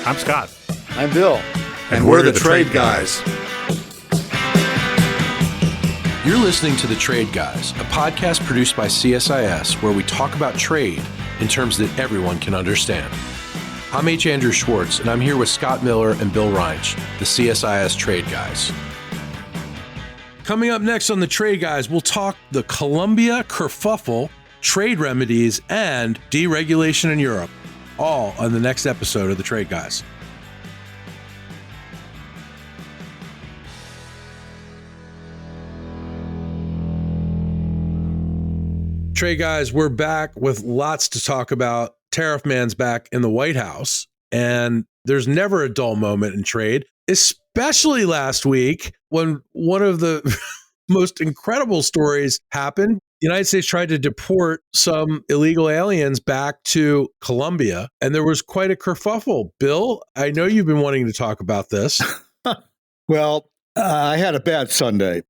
I'm Scott. I'm Bill. And we're the Trade Guys. You're listening to The Trade Guys, a podcast produced by CSIS where we talk about trade in terms that everyone can understand. I'm H. Andrew Schwartz, and I'm here with Scott Miller and Bill Reinsch, the CSIS Trade Guys. Coming up next on The Trade Guys, we'll talk the Colombia Kerfuffle, trade remedies, and deregulation in Europe, all on the next episode of The Trade Guys. Trade Guys, we're back with lots to talk about. Tariff Man's back in the White House, and there's never a dull moment in trade, especially last week when one of the most incredible stories happened. The United States tried to deport some illegal aliens back to Colombia, and there was quite a kerfuffle. Bill, I know you've been wanting to talk about this. Well, I had a bad Sunday.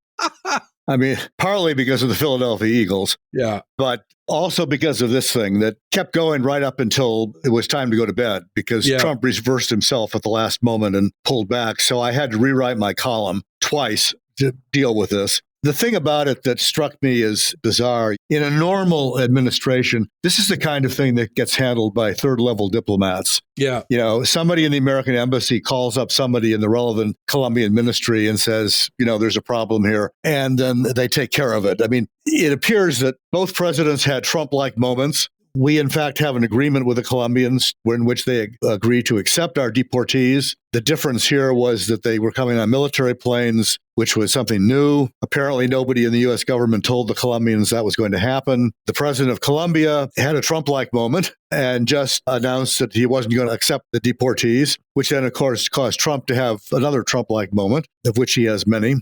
I mean, partly because of the Philadelphia Eagles. Yeah. But also because of this thing that kept going right up until it was time to go to bed because Trump reversed himself at the last moment and pulled back. So I had to rewrite my column twice to deal with this. The thing about it that struck me as bizarre, in a normal administration, this is the kind of thing that gets handled by third-level diplomats. Yeah. You know, somebody in the American embassy calls up somebody in the relevant Colombian ministry and says, you know, there's a problem here, and then they take care of it. I mean, it appears that both presidents had Trump-like moments. We, in fact, have an agreement with the Colombians in which they agree to accept our deportees. The difference here was that they were coming on military planes, which was something new. Apparently, nobody in the U.S. government told the Colombians that was going to happen. The president of Colombia had a Trump-like moment and just announced that he wasn't going to accept the deportees, which then, of course, caused Trump to have another Trump-like moment, of which he has many,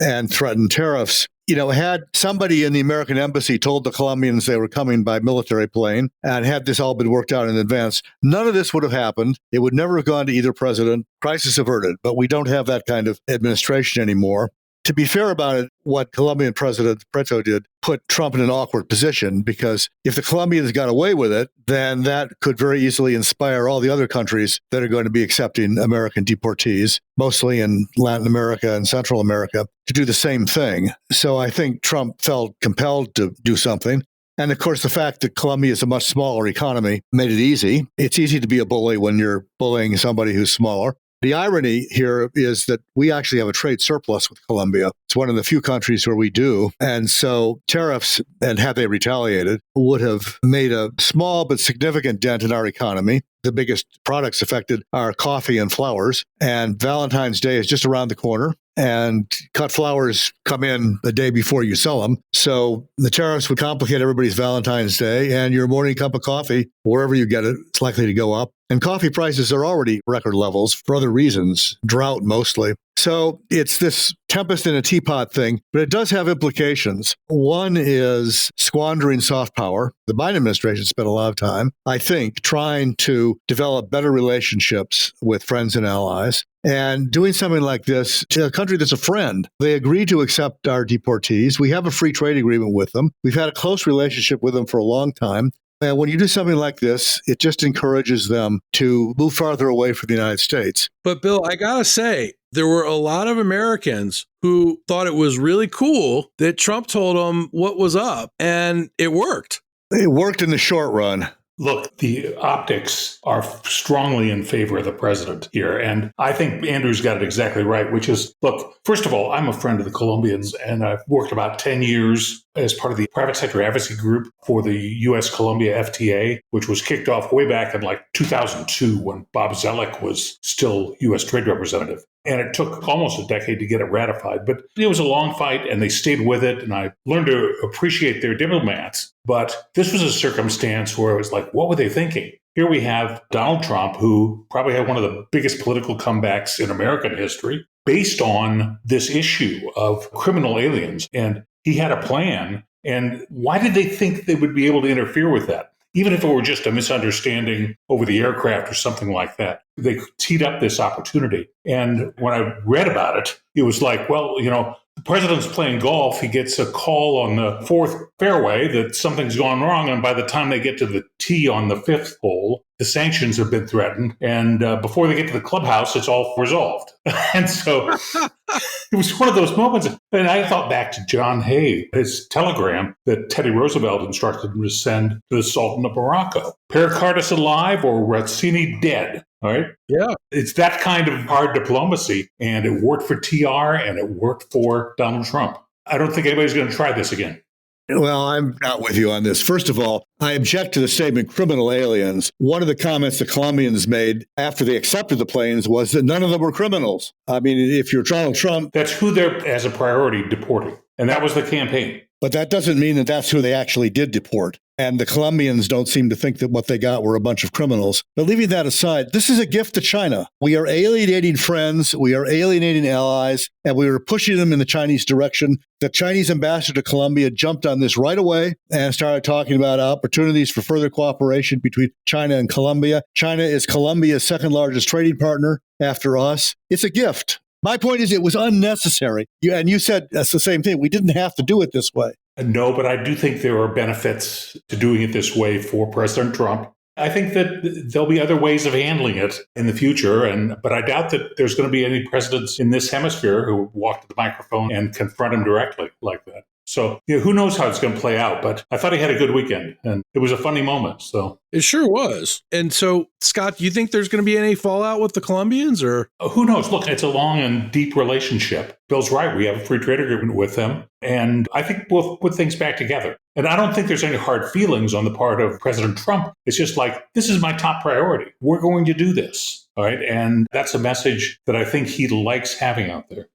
and threatened tariffs. You know, had somebody in the American embassy told the Colombians they were coming by military plane and had this all been worked out in advance, none of this would have happened. It would never have gone to either president. Crisis averted. But we don't have that kind of administration anymore. To be fair about it, what Colombian President Petro did put Trump in an awkward position because if the Colombians got away with it, then that could very easily inspire all the other countries that are going to be accepting American deportees, mostly in Latin America and Central America, to do the same thing. So I think Trump felt compelled to do something. And of course, the fact that Colombia is a much smaller economy made it easy. It's easy to be a bully when you're bullying somebody who's smaller. The irony here is that we actually have a trade surplus with Colombia. It's one of the few countries where we do. And so tariffs, and had they retaliated, would have made a small but significant dent in our economy. The biggest products affected are coffee and flowers. And Valentine's Day is just around the corner. And cut flowers come in the day before you sell them. So the tariffs would complicate everybody's Valentine's Day, and your morning cup of coffee, wherever you get it, it's likely to go up. And coffee prices are already record levels for other reasons, drought mostly. So it's this tempest in a teapot thing, but it does have implications. One is squandering soft power. The Biden administration spent a lot of time, I think, trying to develop better relationships with friends and allies. And doing something like this to a country that's a friend, they agreed to accept our deportees. We have a free trade agreement with them. We've had a close relationship with them for a long time. And when you do something like this, it just encourages them to move farther away from the United States. But Bill, I gotta say, there were a lot of Americans who thought it was really cool that Trump told them what was up, and it worked. It worked in the short run. Look, the optics are strongly in favor of the president here. And I think Andrew's got it exactly right, which is, look, first of all, I'm a friend of the Colombians, and I've worked about 10 years as part of the private sector advocacy group for the U.S.-Colombia FTA, which was kicked off way back in like 2002 when Bob Zoellick was still U.S. trade representative. And it took almost a decade to get it ratified. But it was a long fight, and they stayed with it. And I learned to appreciate their diplomats. But this was a circumstance where it was like, what were they thinking? Here we have Donald Trump, who probably had one of the biggest political comebacks in American history based on this issue of criminal aliens. And he had a plan. And why did they think they would be able to interfere with that? Even if it were just a misunderstanding over the aircraft or something like that, they teed up this opportunity. And when I read about it, it was like, well, you know, the president's playing golf. He gets a call on the fourth fairway that something's gone wrong. And by the time they get to the tee on the fifth hole, the sanctions have been threatened. And before they get to the clubhouse, it's all resolved. And so it was one of those moments. And I thought back to John Hay, his telegram that Teddy Roosevelt instructed him to send to the Sultan of Morocco. Pericardus alive or Razzini dead. All right. Yeah. It's that kind of hard diplomacy. And it worked for TR and it worked for Donald Trump. I don't think anybody's going to try this again. Well, I'm not with you on this. First of all, I object to the statement criminal aliens. One of the comments the Colombians made after they accepted the planes was that none of them were criminals. I mean, if you're Donald Trump. That's who they're, as a priority, deporting. And that was the campaign. But that doesn't mean that that's who they actually did deport. And the Colombians don't seem to think that what they got were a bunch of criminals. But leaving that aside, this is a gift to China. We are alienating friends, we are alienating allies, and we were pushing them in the Chinese direction. The Chinese ambassador to Colombia jumped on this right away and started talking about opportunities for further cooperation between China and Colombia. China is Colombia's second largest trading partner after us. It's a gift. My point is it was unnecessary. And you said that's the same thing. We didn't have to do it this way. No, but I do think there are benefits to doing it this way for President Trump. I think that there'll be other ways of handling it in the future. But I doubt that there's going to be any presidents in this hemisphere who walk to the microphone and confront him directly like that. So who knows how it's going to play out, but I thought he had a good weekend and it was a funny moment. So it sure was. And so, Scott, do you think there's going to be any fallout with the Colombians or? Who knows? Look, it's a long and deep relationship. Bill's right. We have a free trade agreement with them. And I think we'll put things back together. And I don't think there's any hard feelings on the part of President Trump. It's just like, this is my top priority. We're going to do this. All right. And that's a message that I think he likes having out there.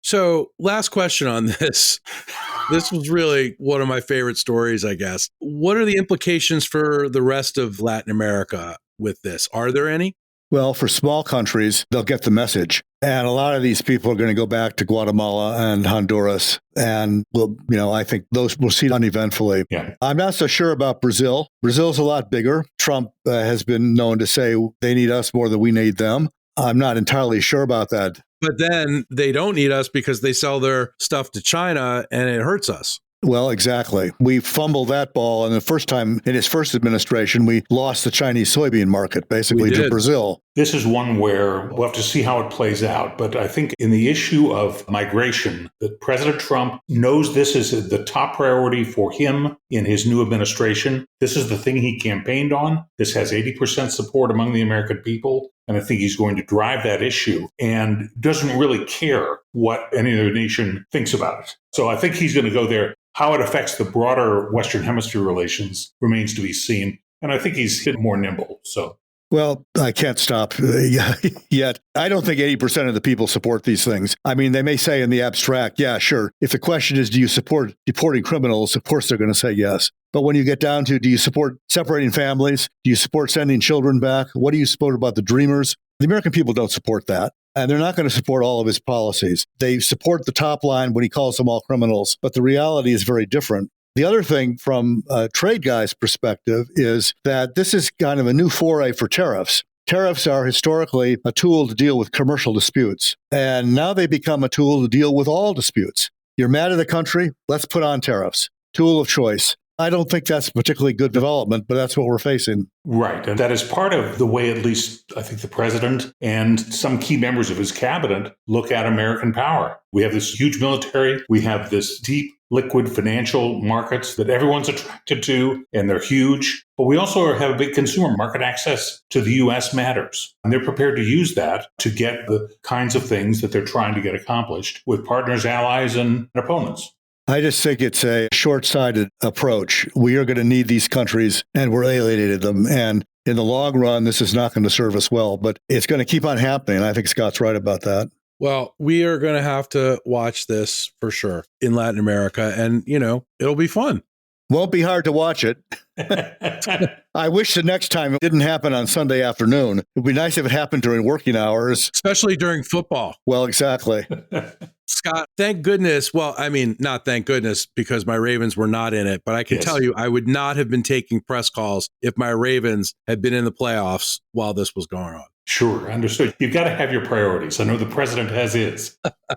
So last question on this. This was really one of my favorite stories, I guess. What are the implications for the rest of Latin America with this? Are there any? Well, for small countries, they'll get the message. And a lot of these people are going to go back to Guatemala and Honduras. And I think those we'll see uneventfully. Yeah. I'm not so sure about Brazil. Brazil's a lot bigger. Trump has been known to say they need us more than we need them. I'm not entirely sure about that. But then they don't need us because they sell their stuff to China and it hurts us. Well, exactly. We fumbled that ball. And the first time in his first administration, we lost the Chinese soybean market, basically, to Brazil. This is one where we'll have to see how it plays out. But I think in the issue of migration, that President Trump knows this is the top priority for him in his new administration. This is the thing he campaigned on. This has 80% support among the American people. And I think he's going to drive that issue and doesn't really care what any other nation thinks about it. So I think he's going to go there. How it affects the broader Western Hemisphere relations remains to be seen. And I think he's more nimble. So. Well, I can't stop yet. I don't think 80% of the people support these things. I mean, they may say in the abstract, yeah, sure. If the question is, do you support deporting criminals? Of course, they're going to say yes. But when you get down to, do you support separating families? Do you support sending children back? What do you support about the Dreamers? The American people don't support that. And they're not going to support all of his policies. They support the top line when he calls them all criminals. But the reality is very different. The other thing from a trade guy's perspective is that this is kind of a new foray for tariffs. Tariffs are historically a tool to deal with commercial disputes. And now they become a tool to deal with all disputes. You're mad at a country? Let's put on tariffs. Tool of choice. I don't think that's a particularly good development, but that's what we're facing. Right. And that is part of the way, at least, I think the president and some key members of his cabinet look at American power. We have this huge military. We have this deep, liquid financial markets that everyone's attracted to, and they're huge. But we also have a big consumer market. Access to the U.S. matters. And they're prepared to use that to get the kinds of things that they're trying to get accomplished with partners, allies, and opponents. I just think it's a short-sighted approach. We are going to need these countries, and we're alienated them. And in the long run, this is not going to serve us well, but it's going to keep on happening. I think Scott's right about that. Well, we are going to have to watch this for sure in Latin America, and, it'll be fun. Won't be hard to watch it. I wish the next time it didn't happen on Sunday afternoon. It would be nice if it happened during working hours. Especially during football. Well, exactly. Scott, thank goodness. Well, I mean, not thank goodness because my Ravens were not in it, but I can tell you I would not have been taking press calls if my Ravens had been in the playoffs while this was going on. Sure, understood. You've got to have your priorities. I know the president has his.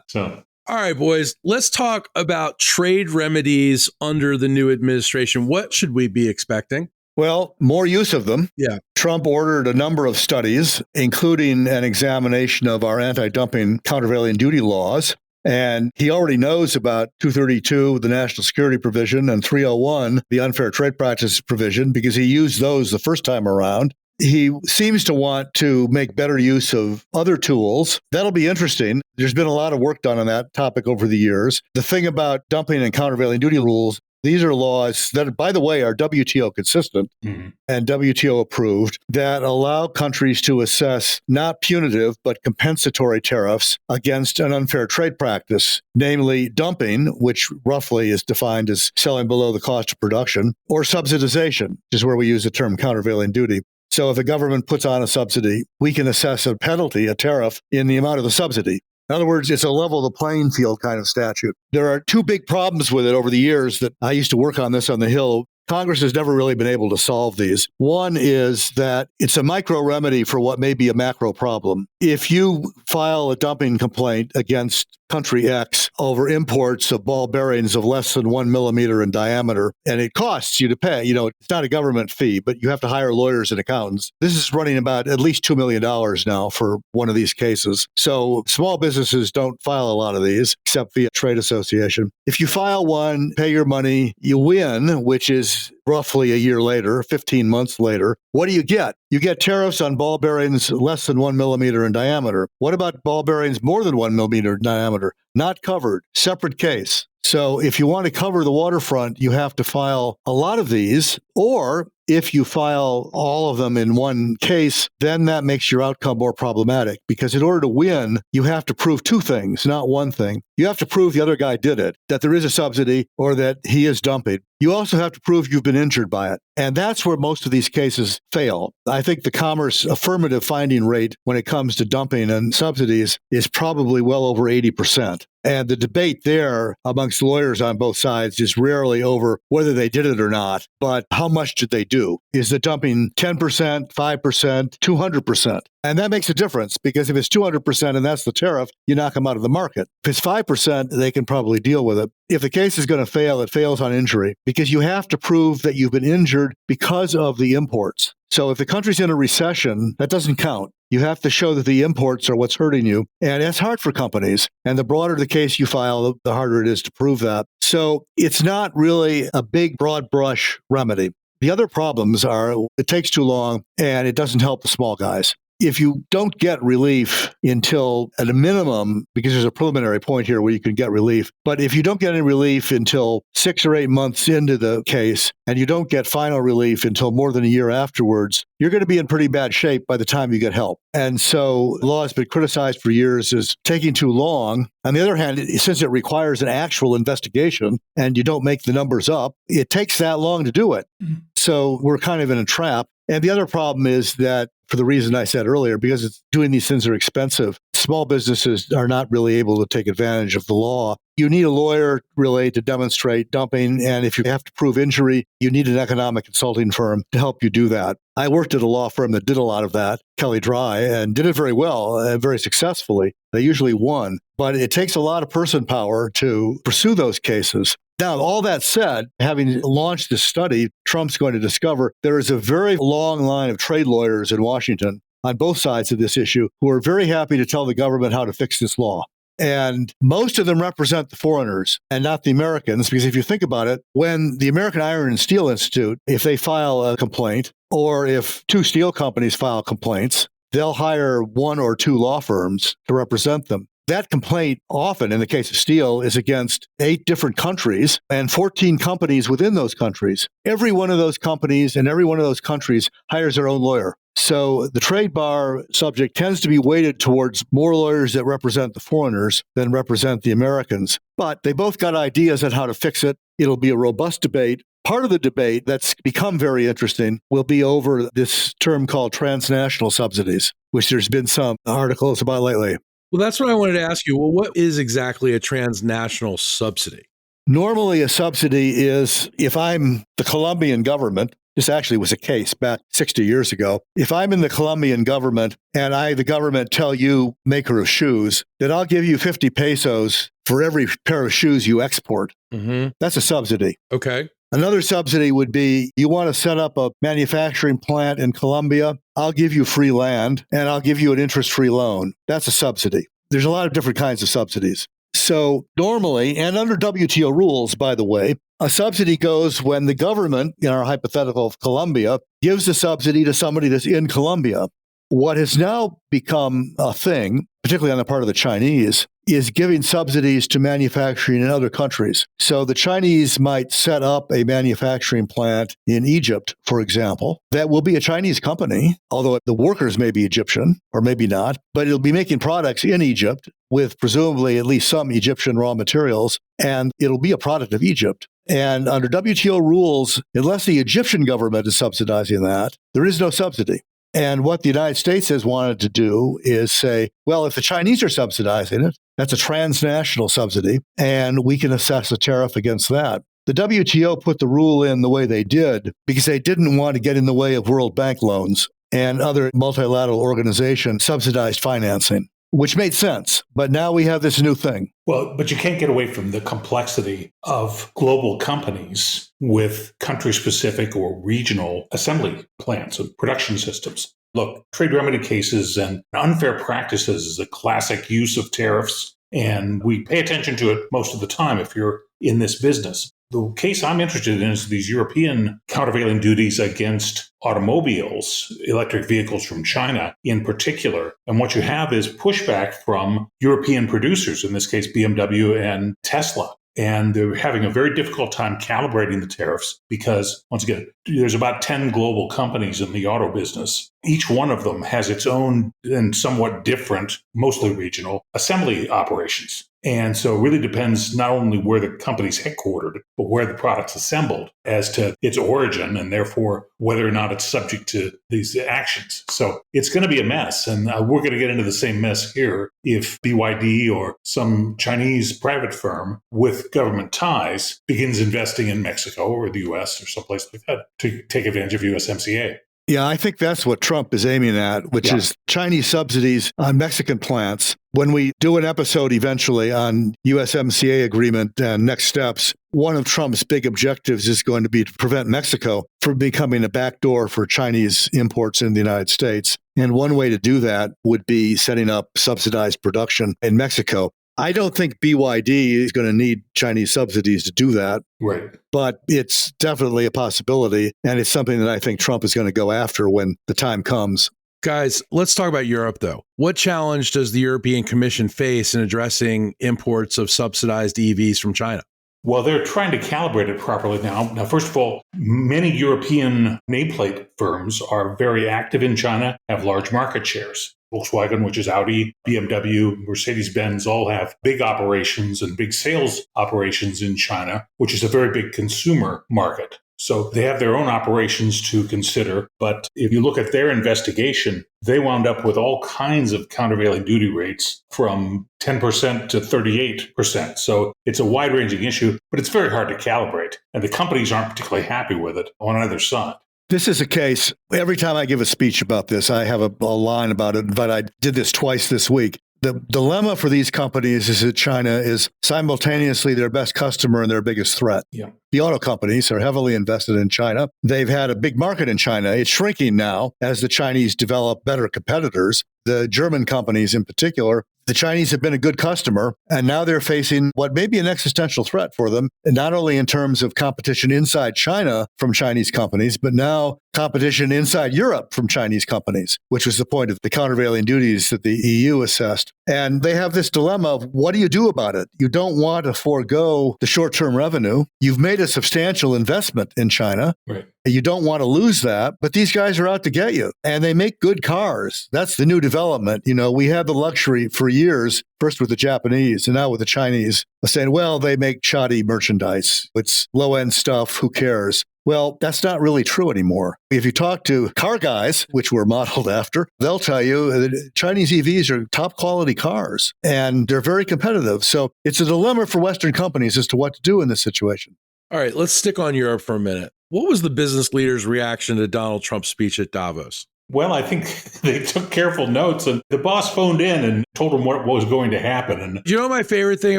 So All right, boys, let's talk about trade remedies under the new administration. What should we be expecting? Well, more use of them. Yeah. Trump ordered a number of studies, including an examination of our anti-dumping countervailing duty laws. And he already knows about 232, the national security provision, and 301, the unfair trade practices provision, because he used those the first time around. He seems to want to make better use of other tools. That'll be interesting. There's been a lot of work done on that topic over the years. The thing about dumping and countervailing duty rules, these are laws that, by the way, are WTO consistent and WTO approved that allow countries to assess not punitive but compensatory tariffs against an unfair trade practice, namely dumping, which roughly is defined as selling below the cost of production, or subsidization, which is where we use the term countervailing duty. So if the government puts on a subsidy, we can assess a penalty, a tariff, in the amount of the subsidy. In other words, it's a level the playing field kind of statute. There are two big problems with it over the years that I used to work on this on the Hill. Congress has never really been able to solve these. One is that it's a micro remedy for what may be a macro problem. If you file a dumping complaint against country X over imports of ball bearings of less than 1 millimeter in diameter, and it costs you to pay, it's not a government fee, but you have to hire lawyers and accountants. This is running about at least $2 million now for one of these cases. So small businesses don't file a lot of these except via trade association. If you file one, pay your money, you win, which is roughly a year later, 15 months later. What do you get? You get tariffs on ball bearings less than 1 millimeter in diameter. What about ball bearings more than 1 millimeter in diameter? Not covered. Separate case. So if you want to cover the waterfront, you have to file a lot of these, or if you file all of them in one case, then that makes your outcome more problematic, because in order to win, you have to prove two things, not one thing. You have to prove the other guy did it, that there is a subsidy, or that he is dumping. You also have to prove you've been injured by it. And that's where most of these cases fail. I think the Commerce affirmative finding rate when it comes to dumping and subsidies is probably well over 80%. And the debate there amongst lawyers on both sides is rarely over whether they did it or not, but how much did they do? Is the dumping 10%, 5%, 200%? And that makes a difference, because if it's 200% and that's the tariff, you knock them out of the market. If it's 5%, they can probably deal with it. If the case is going to fail, it fails on injury, because you have to prove that you've been injured because of the imports. So if the country's in a recession, that doesn't count. You have to show that the imports are what's hurting you. And it's hard for companies. And the broader the case you file, the harder it is to prove that. So it's not really a big, broad brush remedy. The other problems are it takes too long and it doesn't help the small guys. If you don't get relief until, at a minimum, because there's a preliminary point here where you can get relief, but if you don't get any relief until 6 or 8 months into the case, and you don't get final relief until more than a year afterwards, you're going to be in pretty bad shape by the time you get help. And so the law has been criticized for years as taking too long. On the other hand, since it requires an actual investigation and you don't make the numbers up, it takes that long to do it. So we're kind of in a trap. And the other problem is that, for the reason I said earlier, because doing these things are expensive, small businesses are not really able to take advantage of the law. You need a lawyer, really, to demonstrate dumping. And if you have to prove injury, you need an economic consulting firm to help you do that. I worked at a law firm that did a lot of that, Kelly Dry, and did it very well and very successfully. They usually won. But it takes a lot of person power to pursue those cases. Now, all that said, having launched this study, Trump's going to discover there is a very long line of trade lawyers in Washington on both sides of this issue who are very happy to tell the government how to fix this law. And most of them represent the foreigners and not the Americans, because if you think about it, when the American Iron and Steel Institute, if they file a complaint, or if two steel companies file complaints, they'll hire 1 or 2 law firms to represent them. That complaint often, in the case of steel, is against 8 different countries and 14 companies within those countries. Every one of those companies and every one of those countries hires their own lawyer. So the trade bar subject tends to be weighted towards more lawyers that represent the foreigners than represent the Americans. But they both got ideas on how to fix it. It'll be a robust debate. Part of the debate that's become very interesting will be over this term called transnational subsidies, which there's been some articles about lately. Well, that's what I wanted to ask you. Well, what is exactly a transnational subsidy? Normally, a subsidy is, if I'm the Colombian government This actually was a case back 60 years ago. If I'm in the Colombian government and the government tell you, maker of shoes, that I'll give you 50 pesos for every pair of shoes you export, that's a subsidy. Okay. Another subsidy would be you want to set up a manufacturing plant in Colombia, I'll give you free land and I'll give you an interest-free loan. That's a subsidy. There's a lot of different kinds of subsidies. So normally, and under WTO rules, by the way, a subsidy goes when the government, in our hypothetical of Colombia, gives a subsidy to somebody that's in Colombia. What has now become a thing, particularly on the part of the Chinese, is giving subsidies to manufacturing in other countries. So the Chinese might set up a manufacturing plant in Egypt, for example, that will be a Chinese company, although the workers may be Egyptian or maybe not, but it'll be making products in Egypt with presumably at least some Egyptian raw materials, and it'll be a product of Egypt. And under WTO rules, unless the Egyptian government is subsidizing that, there is no subsidy. And what the United States has wanted to do is say, well, if the Chinese are subsidizing it, that's a transnational subsidy, and we can assess a tariff against that. The WTO put the rule in the way they did because they didn't want to get in the way of World Bank loans and other multilateral organization subsidized financing, which made sense. But now we have this new thing. Well, but you can't get away from the complexity of global companies with country-specific or regional assembly plants and production systems. Look, trade remedy cases and unfair practices is a classic use of tariffs, and we pay attention to it most of the time if you're in this business. The case I'm interested in is these European countervailing duties against automobiles, electric vehicles from China in particular. And what you have is pushback from European producers, in this case, BMW and Tesla. And they're having a very difficult time calibrating the tariffs because, once again, there's about 10 global companies in the auto business. Each one of them has its own and somewhat different, mostly regional, assembly operations. And so it really depends not only where the company's headquartered, but where the product's assembled as to its origin and therefore whether or not it's subject to these actions. So it's going to be a mess. And we're going to get into the same mess here if BYD or some Chinese private firm with government ties begins investing in Mexico or the U.S. or someplace like that to take advantage of USMCA. Yeah, I think that's what Trump is aiming at, which is Chinese subsidies on Mexican plants. When we do an episode eventually on USMCA agreement and next steps, one of Trump's big objectives is going to be to prevent Mexico from becoming a backdoor for Chinese imports in the United States. And one way to do that would be setting up subsidized production in Mexico. I don't think BYD is going to need Chinese subsidies to do that. Right. But it's definitely a possibility. And it's something that I think Trump is going to go after when the time comes. Guys, let's talk about Europe, though. What challenge does the European Commission face in addressing imports of subsidized EVs from China? Well, they're trying to calibrate it properly now. Now, first of all, many European nameplate firms are very active in China, have large market shares. Volkswagen, which is Audi, BMW, Mercedes-Benz all have big operations and big sales operations in China, which is a very big consumer market. So they have their own operations to consider. But if you look at their investigation, they wound up with all kinds of countervailing duty rates from 10% to 38%. So it's a wide-ranging issue, but it's very hard to calibrate. And the companies aren't particularly happy with it on either side. This is a case, every time I give a speech about this, I have a line about it, but I did this twice this week. The dilemma for these companies is that China is simultaneously their best customer and their biggest threat. Yeah. The auto companies are heavily invested in China. They've had a big market in China. It's shrinking now as the Chinese develop better competitors. The German companies in particular, the Chinese have been a good customer, and now they're facing what may be an existential threat for them, and not only in terms of competition inside China from Chinese companies, but now competition inside Europe from Chinese companies, which was the point of the countervailing duties that the EU assessed. And they have this dilemma of what do you do about it? You don't want to forego the short-term revenue. You've made a substantial investment in China. Right. You don't want to lose that, but these guys are out to get you. And they make good cars. That's the new development. You know, we had the luxury for years, first with the Japanese and now with the Chinese, of saying, well, they make shoddy merchandise. It's low-end stuff. Who cares? Well, that's not really true anymore. If you talk to car guys, which we're modeled after, they'll tell you that Chinese EVs are top quality cars and they're very competitive. So it's a dilemma for Western companies as to what to do in this situation. All right, let's stick on Europe for a minute. What was the business leaders' reaction to Donald Trump's speech at Davos? Well, I think they took careful notes, and the boss phoned in and told him what was going to happen. And You know what my favorite thing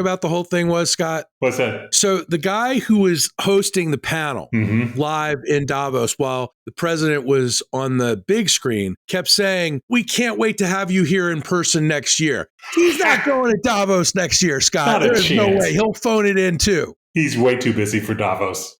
about the whole thing was, Scott? what's that? So the guy who was hosting the panel Mm-hmm. live in Davos while the president was on the big screen kept saying, "We can't wait to have you here in person next year." He's not going to Davos next year, Scott. Not a There's no chance. way. He'll phone it in too. He's way too busy for Davos.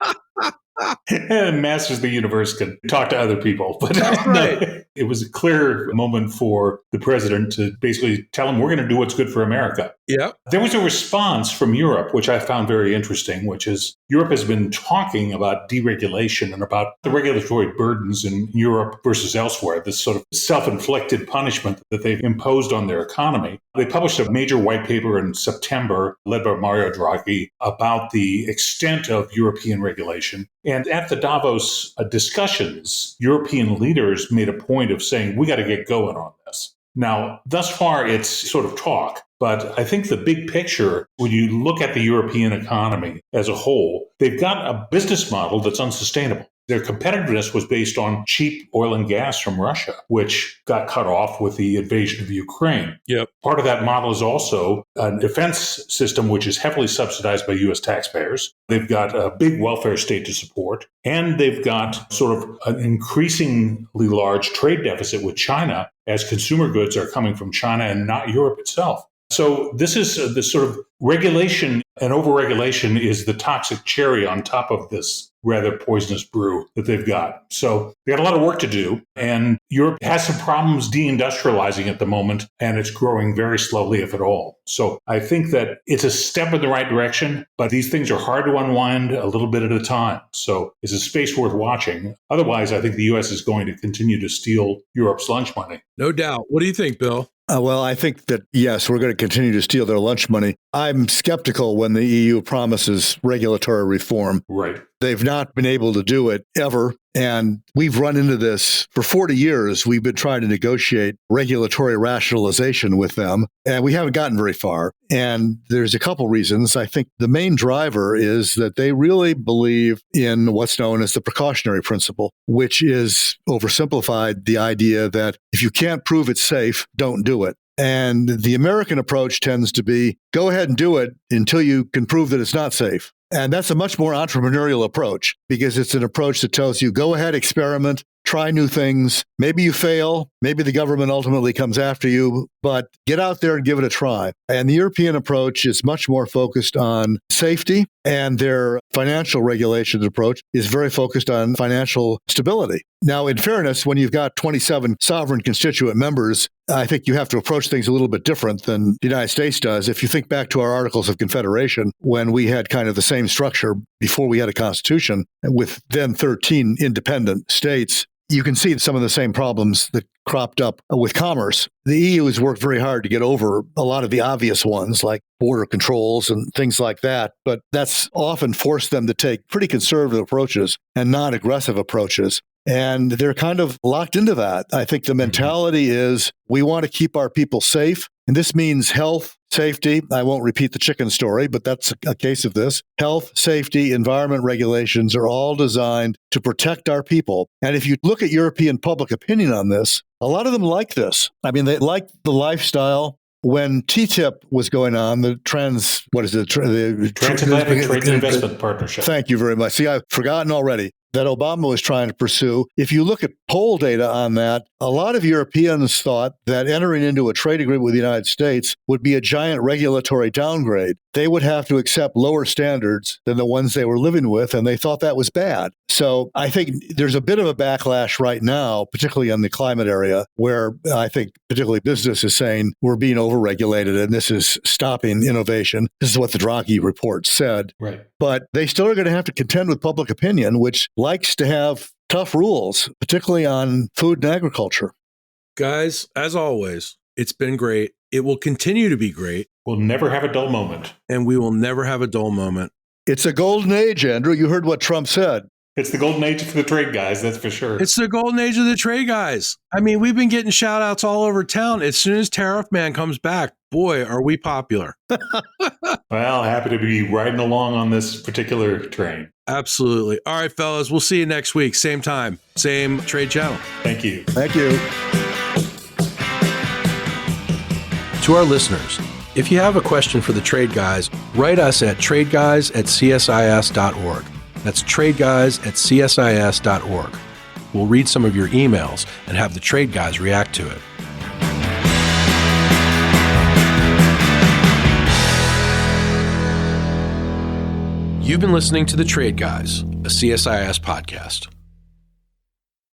And Masters of the Universe can talk to other people. But That's right. it was a clear moment for the president to basically tell him, we're going to do what's good for America. Yep. There was a response from Europe, which I found very interesting, which is Europe has been talking about deregulation and about the regulatory burdens in Europe versus elsewhere, this sort of self-inflicted punishment that they've imposed on their economy. They published a major white paper in September, led by Mario Draghi, about the extent of European regulation. And at the Davos discussions, European leaders made a point of saying, we got to get going on this. Now, thus far, it's sort of talk. But I think the big picture, when you look at the European economy as a whole, they've got a business model that's unsustainable. Their competitiveness was based on cheap oil and gas from Russia, which got cut off with the invasion of Ukraine. Yep. Part of that model is also a defense system, which is heavily subsidized by U.S. taxpayers. They've got a big welfare state to support, and they've got sort of an increasingly large trade deficit with China as consumer goods are coming from China and not Europe itself. So this is the sort of regulation, and overregulation is the toxic cherry on top of this rather poisonous brew that they've got. So they got a lot of work to do, and Europe has some problems deindustrializing at the moment, and it's growing very slowly, if at all. So I think that it's a step in the right direction, but these things are hard to unwind a little bit at a time. So it's a space worth watching. Otherwise, I think the U.S. is going to continue to steal Europe's lunch money. No doubt. What do you think, Bill? Well, I think that, yes, we're going to continue to steal their lunch money. I'm skeptical when the EU promises regulatory reform. Right. They've not been able to do it ever. And we've run into this for 40 years. We've been trying to negotiate regulatory rationalization with them, and we haven't gotten very far. And there's a couple reasons. I think the main driver is that they really believe in what's known as the precautionary principle, which is oversimplified the idea that if you can't prove it's safe, don't do it. And the American approach tends to be, go ahead and do it until you can prove that it's not safe. And that's a much more entrepreneurial approach because it's an approach that tells you, go ahead, experiment, try new things. Maybe you fail. Maybe the government ultimately comes after you, but get out there and give it a try. And the European approach is much more focused on safety, and their financial regulations approach is very focused on financial stability. Now, in fairness, when you've got 27 sovereign constituent members, I think you have to approach things a little bit different than the United States does. If you think back to our Articles of Confederation, when we had kind of the same structure before we had a constitution with then 13 independent states, you can see some of the same problems that cropped up with commerce. The EU has worked very hard to get over a lot of the obvious ones, like border controls and things like that, but that's often forced them to take pretty conservative approaches and non-aggressive approaches. And they're kind of locked into that. I think the mentality is we want to keep our people safe. And this means health, safety. I won't repeat the chicken story, but that's a case of this. Health, safety, environment regulations are all designed to protect our people. And if you look at European public opinion on this, a lot of them like this. I mean, they like the lifestyle. When TTIP was going on, the Transatlantic Trade and Investment Partnership. Thank you very much. See, I've forgotten already that Obama was trying to pursue. If you look at poll data on that, a lot of Europeans thought that entering into a trade agreement with the United States would be a giant regulatory downgrade. They would have to accept lower standards than the ones they were living with, and they thought that was bad. So I think there's a bit of a backlash right now, particularly on the climate area, where I think particularly business is saying we're being overregulated and this is stopping innovation. This is what the Draghi report said. Right. But they still are going to have to contend with public opinion, which likes to have tough rules, particularly on food and agriculture. Guys, as always, it's been great. It will continue to be great. We'll never have a dull moment. And we will never have a dull moment. It's a golden age, Andrew. You heard what Trump said. It's the golden age for the trade guys, that's for sure. It's the golden age of the trade guys. I mean, we've been getting shout outs all over town. As soon as Tariff Man comes back, boy, are we popular. Well, happy to be riding along on this particular train. Absolutely. All right, fellas, we'll see you next week. Same time, same trade channel. Thank you. Thank you. To our listeners, if you have a question for the Trade Guys, write us at tradeguys@csis.org. That's tradeguys@csis.org. We'll read some of your emails and have the Trade Guys react to it. You've been listening to The Trade Guys, a CSIS podcast.